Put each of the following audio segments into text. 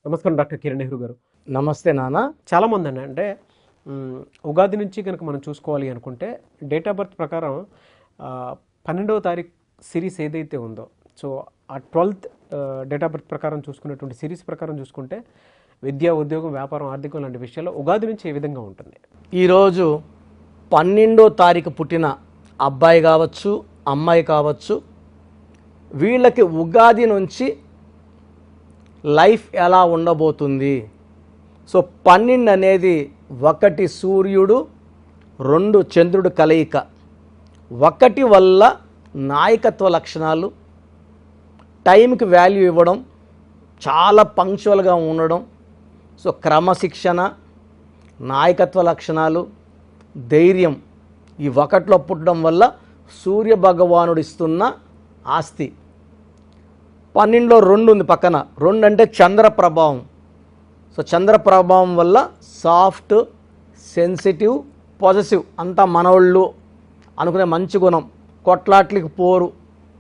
నమస్కారం డాక్టర్ కిరణ్ నెహ్రూ గారు. నమస్తే నాన్న. చాలామంది అంటే ఉగాది నుంచి కనుక మనం చూసుకోవాలి అనుకుంటే డేట్ ఆఫ్ బర్త్ ప్రకారం 12వ తారీఖు సిరీస్ ఏదైతే ఉందో, సో ఆ 12th డేట్ ఆఫ్ బర్త్ ప్రకారం చూసుకున్నటువంటి సిరీస్ ప్రకారం చూసుకుంటే విద్య, ఉద్యోగం, వ్యాపారం, ఆర్థికం లాంటి విషయాల్లో ఉగాది నుంచి ఏ విధంగా ఉంటుంది? ఈరోజు 12వ తారీఖు పుట్టిన అబ్బాయి కావచ్చు, అమ్మాయి కావచ్చు, వీళ్ళకి ఉగాది నుంచి లైఫ్ ఎలా ఉండబోతుంది. సో 12 అనేది 1 సూర్యుడు 2 చంద్రుడు కలయిక. 1 వల్ల నాయకత్వ లక్షణాలు, టైంకి వాల్యూ ఇవ్వడం, చాలా పంక్చువల్గా ఉండడం, సో క్రమశిక్షణ, నాయకత్వ లక్షణాలు, ధైర్యం, ఈ 1లో పుట్టడం వల్ల సూర్య భగవానుడు ఇస్తున్న ఆస్తి. 12లో 2 ఉంది పక్కన. 2 అంటే చంద్ర ప్రభావం. సో చంద్ర ప్రభావం వల్ల సాఫ్ట్, సెన్సిటివ్, పాజిటివ్, అంతా మనోళ్ళు అనుకునే మంచి గుణం, కొట్లాట్లకి పోరు,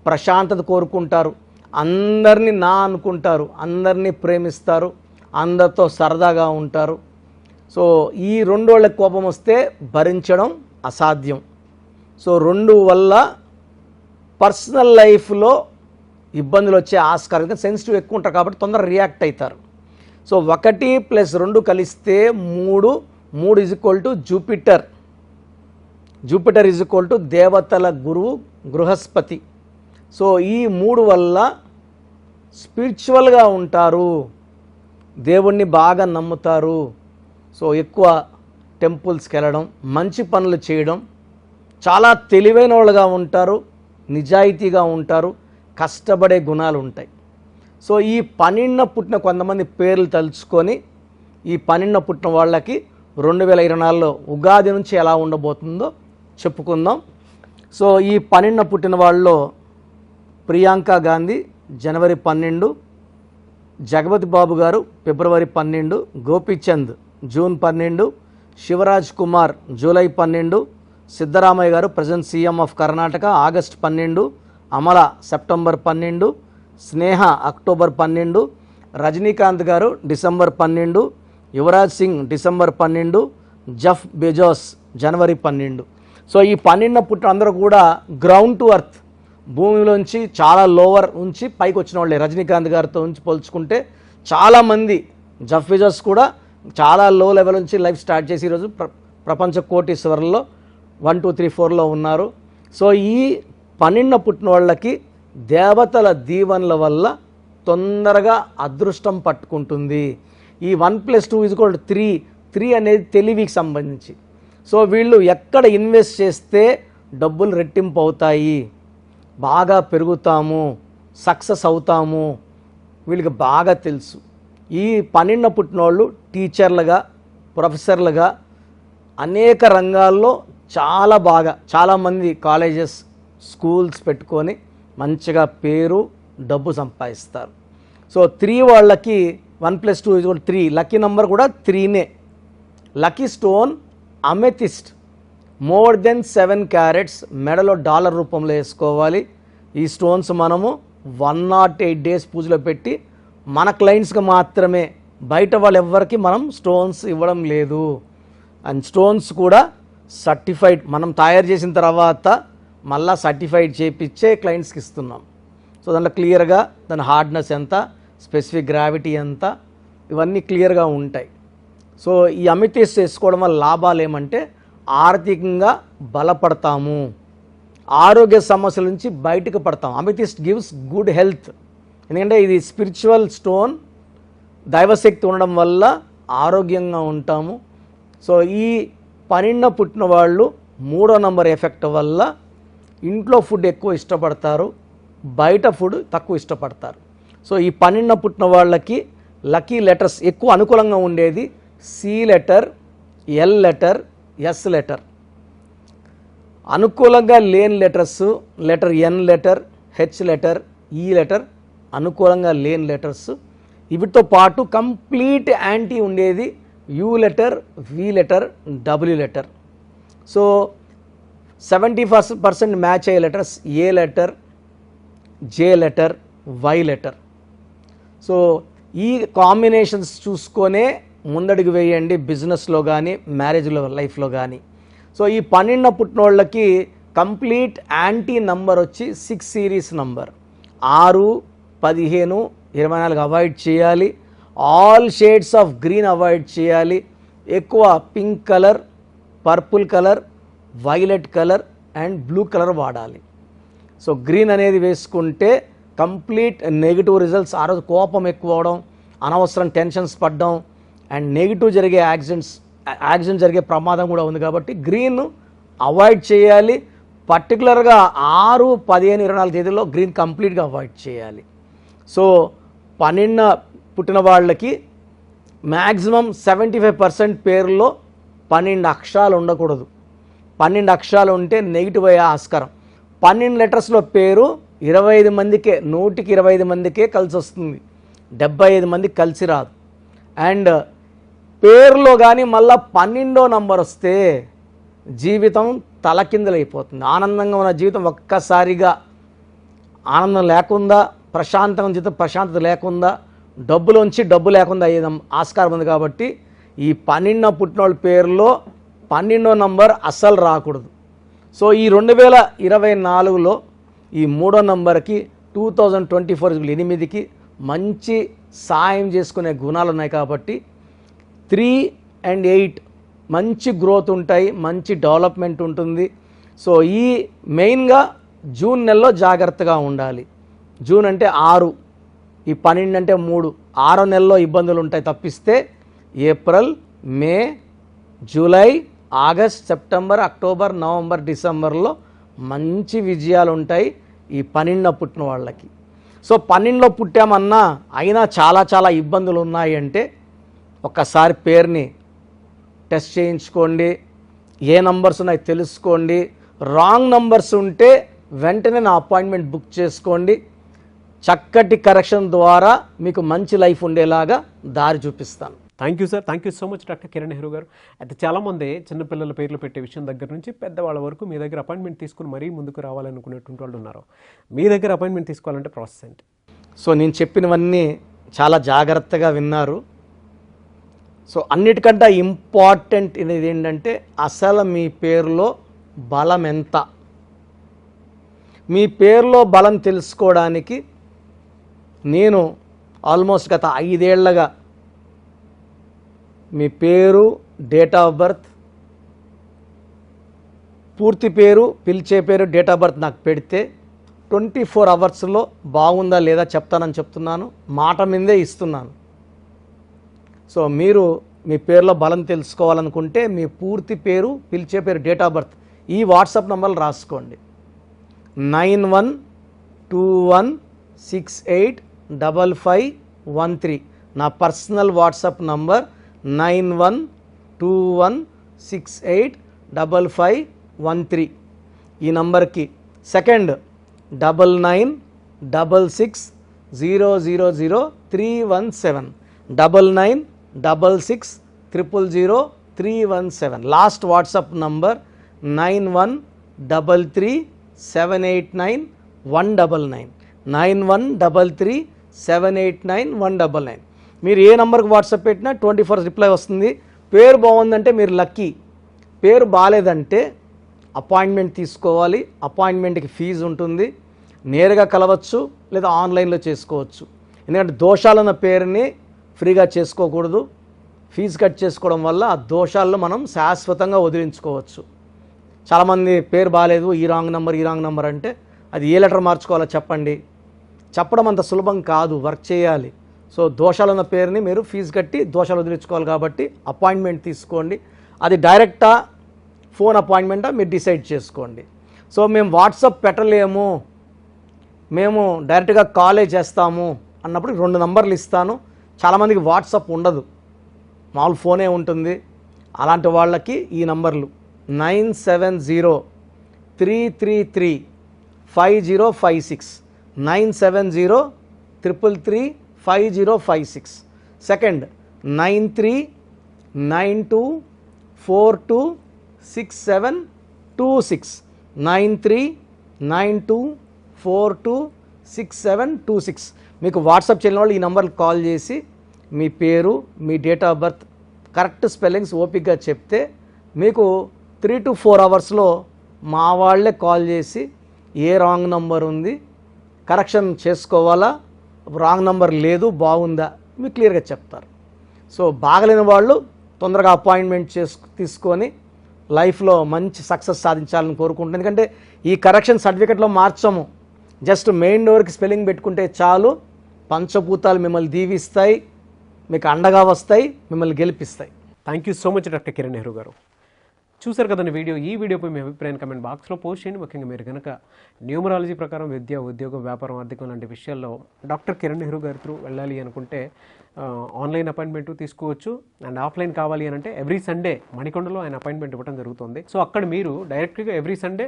ప్రశాంతత కోరుకుంటారు, అందరినీ నా అనుకుంటారు, అందరినీ ప్రేమిస్తారు, అందరితో సరదాగా ఉంటారు. సో ఈ 2 వాళ్ళకి కోపం వస్తే భరించడం అసాధ్యం. సో 2 వల్ల పర్సనల్ లైఫ్లో ఇబ్బందులు వచ్చే ఆస్కారం, సెన్సిటివ్ ఎక్కువ ఉంటారు కాబట్టి తొందరగా రియాక్ట్ అవుతారు. సో 1 + 2 కలిస్తే 3, 3 = జూపిటర్. జూపిటర్ దేవతల గురువు బృహస్పతి. సో ఈ 3 వల్ల స్పిరిచువల్గా ఉంటారు, దేవుణ్ణి బాగా నమ్ముతారు. సో ఎక్కువ టెంపుల్స్కి వెళ్ళడం, మంచి పనులు చేయడం, చాలా తెలివైన వాళ్ళుగా ఉంటారు, నిజాయితీగా ఉంటారు, కష్టపడే గుణాలు ఉంటాయి. సో ఈ 12న పుట్టిన కొంతమంది పేర్లు తలుచుకొని ఈ 12న పుట్టిన వాళ్ళకి 2024లో ఉగాది నుంచి ఎలా ఉండబోతుందో చెప్పుకుందాం. సో ఈ 12న పుట్టిన వాళ్ళలో ప్రియాంక గాంధీ జనవరి 12, Jagapathi Babu garu February 12, Gopichand June 12, Shivaraj Kumar July 12, Siddaramaiah garu present CM of Karnataka August 12, Amala September 12, Sneha October 12, Rajinikanth garu December 12, Yuvraj Singh December 12, Jeff Bezos జనవరి 12. సో ఈ 12న పుట్టిన అందరూ కూడా గ్రౌండ్ టు ఎర్త్, భూమిలోంచి చాలా లోవర్ నుంచి పైకి వచ్చిన వాళ్ళే. రజనీకాంత్ గారితో నుంచి పోల్చుకుంటే చాలామంది, జెఫ్ బెజోస్ కూడా చాలా లో లెవెల్ నుంచి లైఫ్ స్టార్ట్ చేసి ఈరోజు ప్రపంచ కోటీశ్వరుల్లో 1, 2, 3, 4లో ఉన్నారు. సో ఈ 12న పుట్టిన వాళ్ళకి దేవతల దీవెనల వల్ల తొందరగా అదృష్టం పట్టుకుంటుంది. ఈ 1 + 2 = 3. 3 అనేది తెలివికి సంబంధించి. సో వీళ్ళు ఎక్కడ ఇన్వెస్ట్ చేస్తే డబ్బులు రెట్టింపు అవుతాయి, బాగా పెరుగుతాము, సక్సెస్ అవుతాము, వీళ్ళకి బాగా తెలుసు. ఈ 12న పుట్టిన వాళ్ళు టీచర్లుగా, ప్రొఫెసర్లుగా అనేక రంగాల్లో చాలా బాగా, చాలామంది కాలేజెస్, స్కూల్స్ పెట్టుకొని మంచిగా పేరు, డబ్బు సంపాదిస్తారు. సో 3 వాళ్ళకి 1 + 2 = 3. లక్కీ నెంబర్ కూడా 3నే. Lucky stone amethyst, more than 7 carats, మెడలో డాలర్ రూపంలో వేసుకోవాలి. ఈ స్టోన్స్ మనము 108 డేస్ పూజలో పెట్టి మన క్లయింట్స్కి మాత్రమే, బయట వాళ్ళు ఎవ్వరికి మనం స్టోన్స్ ఇవ్వడం లేదు. అండ్ స్టోన్స్ కూడా సర్టిఫైడ్, మనం తయారు చేసిన తర్వాత మళ్ళీ సర్టిఫైడ్ చేయించే క్లయింట్స్కి ఇస్తున్నాం. సో దాంట్లో క్లియర్గా దాని హార్డ్నెస్ ఎంత, స్పెసిఫిక్ గ్రావిటీ ఎంత, ఇవన్నీ క్లియర్గా ఉంటాయి. సో ఈ అమిథిస్ట్ వేసుకోవడం వల్ల లాభాలు ఏమంటే ఆర్థికంగా బలపడతాము, ఆరోగ్య సమస్యల నుంచి బయటకు పడతాం. అమిథిస్ట్ గివ్స్ గుడ్ హెల్త్, ఎందుకంటే ఇది స్పిరిచువల్ స్టోన్, దైవశక్తి ఉండడం వల్ల ఆరోగ్యంగా ఉంటాము. సో ఈ 12న పుట్టిన వాళ్ళు 3వ నంబర్ ఎఫెక్ట్ వల్ల ఇంట్లో ఫుడ్ ఎక్కువ ఇష్టపడతారు, బయట ఫుడ్ తక్కువ ఇష్టపడతారు. సో ఈ 12న పుట్టిన వాళ్ళకి లక్కీ లెటర్స్ ఎక్కువ అనుకూలంగా ఉండేది C letter, L letter, S letter. అనుకూలంగా లేని letters letter N letter, H letter, E letter అనుకూలంగా లేని లెటర్స్. వీటితో పాటు కంప్లీట్ యాంటీ ఉండేది U letter, V letter, W letter. So 70% match అయ్యే letters A letter, J letter, Y letter. So ఈ combinations చూసుకొనే ముందడుగు వేయండి బిజినెస్లో కానీ మ్యారేజ్లో లైఫ్లో కానీ. సో ఈ 12 పుట్టినోళ్ళకి కంప్లీట్ యాంటీ నంబర్ వచ్చి 6 సిరీస్ నంబర్. 6, 15, 24 అవాయిడ్ చేయాలి. All shades of green avoid చేయాలి. ఎక్కువ pink colour, purple colour, violet colour and blue colour వాడాలి. సో గ్రీన్ అనేది వేసుకుంటే కంప్లీట్ నెగిటివ్ రిజల్ట్స్. ఆ రోజు కోపం ఎక్కువ అవడం, అనవసరం టెన్షన్స్ పడడం అండ్ నెగిటివ్ జరిగే యాక్సిడెంట్ జరిగే ప్రమాదం కూడా ఉంది. కాబట్టి గ్రీన్ అవాయిడ్ చేయాలి. పర్టికులర్గా 6, 15, 24 తేదీల్లో గ్రీన్ కంప్లీట్గా అవాయిడ్ చేయాలి. సో 12 పుట్టిన వాళ్ళకి మ్యాక్సిమం 75% పేరులో 12 అక్షరాలు ఉండకూడదు. 12 అక్షరాలు ఉంటే నెగిటివ్ అయ్యే ఆస్కారం. 12 లెటర్స్లో పేరు 25 మందికే, 100కి 25 మందికే కలిసి వస్తుంది, 75 మందికి కలిసి రాదు. అండ్ పేరులో కానీ మళ్ళా 12వ నంబర్ వస్తే జీవితం తలకిందులైపోతుంది. ఆనందంగా ఉన్న జీవితం ఒక్కసారిగా ఆనందం లేకుండా, ప్రశాంతంగా జీవితం ప్రశాంతత లేకుండా, డబ్బులోంచి డబ్బు లేకుండా అయ్యే ఆస్కారం ఉంది. కాబట్టి ఈ 12 పుట్టినోళ్ళ పేరులో 12వ నంబర్ అస్సలు రాకూడదు. సో ఈ 2024లో ఈ 3వ నంబర్కి 2024 8కి మంచి సాయం చేసుకునే గుణాలు ఉన్నాయి. కాబట్టి 3 and 8 మంచి గ్రోత్ ఉంటాయి, మంచి డెవలప్మెంట్ ఉంటుంది. సో ఈ మెయిన్గా జూన్ నెలలో జాగ్రత్తగా ఉండాలి. జూన్ అంటే 6, ఈ 12 అంటే 3, 6వ నెలలో ఇబ్బందులు ఉంటాయి తప్పిస్తే April, May, July, August, September, October, November, డిసెంబర్లో మంచి విజయాలు ఉంటాయి ఈ 12 పుట్టిన వాళ్ళకి. సో 12లో పుట్టామన్నా అయినా చాలా ఇబ్బందులు ఉన్నాయి అంటే ఒక్కసారి పేరుని టెస్ట్ చేయించుకోండి. ఏ నంబర్స్ ఉన్నాయి తెలుసుకోండి. రాంగ్ నంబర్స్ ఉంటే వెంటనే నా అపాయింట్మెంట్ బుక్ చేసుకోండి. చక్కటి కరెక్షన్ ద్వారా మీకు మంచి లైఫ్ ఉండేలాగా దారి చూపిస్తాను. Thank you sir, thank you so much doctor Kiran Nehru గారు. అయితే చాలామంది చిన్నపిల్లల పేర్లు పెట్టే విషయం దగ్గర నుంచి పెద్దవాళ్ళ వరకు మీ దగ్గర అపాయింట్మెంట్ తీసుకుని మరీ ముందుకు రావాలనుకునేటువంటి వాళ్ళు ఉన్నారు. మీ దగ్గర అపాయింట్మెంట్ తీసుకోవాలంటే ప్రాసెస్ ఏంటి? సో నేను చెప్పినవన్నీ చాలా జాగ్రత్తగా విన్నారు. సో అన్నిటికంటే ఇంపార్టెంట్ అనేది ఏంటంటే అసలు మీ పేరులో బలం ఎంత. మీ పేరులో బలం తెలుసుకోవడానికి నేను ఆల్మోస్ట్ గత 5 ఏళ్లుగా మీ పేరు, డేట్ ఆఫ్ బర్త్, పూర్తి పేరు, పిలిచే పేరు, డేట్ ఆఫ్ బర్త్ నాకు పెడితే 24 అవర్స్లో బాగుందా లేదా చెప్తానని చెప్తున్నాను. మాట మీదే ఇస్తున్నాను. సో మీరు మీ పేరులో బలం తెలుసుకోవాలనుకుంటే మీ పూర్తి పేరు, పిలిచే పేరు, డేట్ ఆఫ్ బర్త్ ఈ వాట్సాప్ నంబర్లు రాసుకోండి. 9121685513 నా పర్సనల్ వాట్సాప్ నంబర్. 9121685513 ఈ నంబర్కి. సెకండ్ 9966000317 9966000317. Last WhatsApp number 9133789199 9133789199. మీరు ఏ నెంబర్కి వాట్సాప్ పెట్టినా 24 రిప్లై వస్తుంది. పేరు బాగుందంటే మీరు లక్కీ. పేరు బాగాలేదంటే అపాయింట్మెంట్ తీసుకోవాలి. అపాయింట్మెంట్కి ఫీజు ఉంటుంది. నేరుగా కలవచ్చు లేదా ఆన్లైన్లో చేసుకోవచ్చు. ఎందుకంటే దోషాలున్న పేరుని ఫ్రీగా చేసుకోకూడదు. ఫీజు కట్ చేసుకోవడం వల్ల ఆ దోషాలను మనం శాశ్వతంగా వదిలించుకోవచ్చు. చాలామంది పేరు బాగాలేదు, ఈ రాంగ్ నెంబర్ అంటే అది ఏ లెటర్ మార్చుకోవాలో చెప్పండి. చెప్పడం అంత సులభం కాదు, వర్క్ చేయాలి. సో దోషాలున్న పేరుని మీరు ఫీజు కట్టి దోషాలు వదిలించుకోవాలి. కాబట్టి అపాయింట్మెంట్ తీసుకోండి. అది డైరెక్టా, ఫోన్ అపాయింట్మెంటా మీరు డిసైడ్ చేసుకోండి. సో మేము వాట్సాప్ పెట్టలేము, మేము డైరెక్ట్గా కాలే చేస్తాము అన్నప్పుడు 2 నంబర్లు ఇస్తాను. చాలామందికి వాట్సాప్ ఉండదు, మామూలు ఫోనే ఉంటుంది. అలాంటి వాళ్ళకి ఈ నంబర్లు 9703335056 9703335056. సెకండ్ 9392426726 939242 6726. మీకు వాట్సాప్ చేయని వాళ్ళు ఈ నెంబర్కి కాల్ చేసి మీ పేరు, మీ date of birth, correct spellings ఓపిక్గా చెప్తే మీకు 3 to 4 అవర్స్లో మా వాళ్ళే కాల్ చేసి ఏ రాంగ్ నంబర్ ఉంది, కరెక్షన్ చేసుకోవాలా, రాంగ్ నంబర్ లేదు, బాగుందా మీకు క్లియర్గా చెప్తారు. సో బాగలేని వాళ్ళు తొందరగా అపాయింట్మెంట్ తీసుకొని లైఫ్లో మంచి సక్సెస్ సాధించాలని కోరుకుంటున్నాను. ఎందుకంటే ఈ కరెక్షన్ సర్టిఫికెట్లో మార్చము, జస్ట్ మెయిన్ డోర్కి స్పెల్లింగ్ పెట్టుకుంటే చాలు. పంచభూతాలు మిమ్మల్ని దీవిస్తాయి, మీకు అండగా వస్తాయి, మిమ్మల్ని గెలిపిస్తాయి. Thank you so much doctor Kiran Nehru garu. చూసారు కదండి వీడియో. ఈ వీడియోపై మీ అభిప్రాయాన్ని కమెంట్ బాక్స్లో పోస్ట్ చేయండి. ముఖ్యంగా మీరు కనుక న్యూమరాలజీ ప్రకారం విద్య, ఉద్యోగం, వ్యాపారం, ఆర్థికం లాంటి విషయాల్లో డాక్టర్ కిరణ్ నెహ్రూ గారి త్రూ వెళ్ళాలి అనుకుంటే ఆన్లైన్ అపాయింట్మెంట్ తీసుకోవచ్చు. అండ్ ఆఫ్లైన్ కావాలి అని అంటే ఎవ్రీ సండే మణికొండలో ఆయన అపాయింట్మెంట్ ఇవ్వడం జరుగుతుంది. సో అక్కడ మీరు డైరెక్ట్గా ఎవ్రీ సండే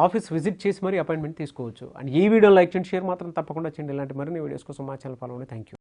ఆఫీస్ విజిట్ చేసి మరీ అపాయింట్మెంట్ తీసుకోవచ్చు. అండ్ ఈ వీడియో లైక్ చేయండి, షేర్ మాత్రం తప్పకుండా చేయండి. ఇలాంటి మరిన్ని వీడియోస్ కోసం మా ఛానల్ ఫాలో అవ్వండి. Thank you.